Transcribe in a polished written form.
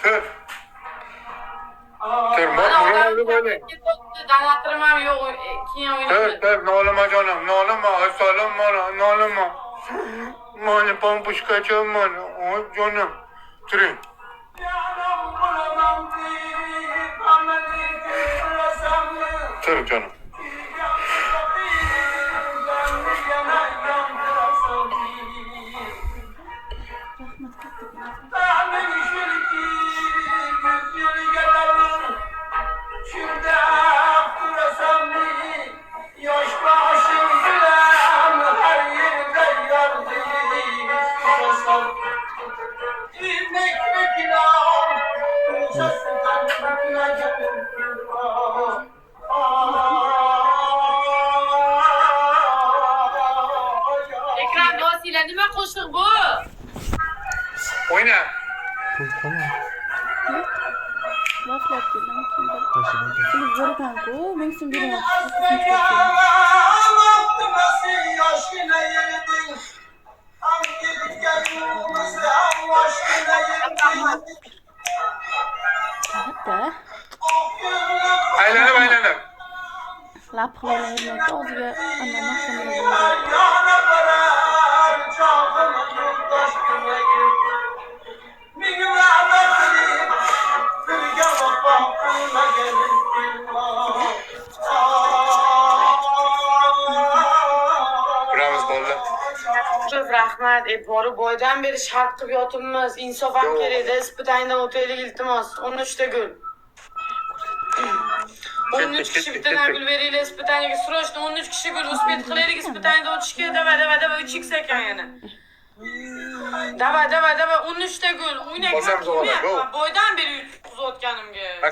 Tır. Tır. Bana oldu böyle. Danatırmam yok. Tır. Nolama canım. Nolama. Asalım bana. Nolama. Bana pampuşkacım bana. O canım. Tır. Tır canım. Ekran dolayısıyla nima qo'shiq bu? Oyna. Tamam. Boshlab keldim. Klip zo'rikanku, men sen beraman. Hatta Aylanib. laplarni yurmakda o'ziga ana mahkamaga Bravo bo'ldi. Çok rahmat. Boru boydan beri shart qilib yotibmiz. Insof ham kerakda. Ispitangdan o'taylik iltimos. 13 gul. 13 kishi bittadan gul beringlar ispitangiga. Срочно 13 kishi gul uspet qilaylik ispitangda o'tishga. Давай 3x ekan yana. Давай 13 gul. O'ynagan. Boydan beri yutib o'tganimga.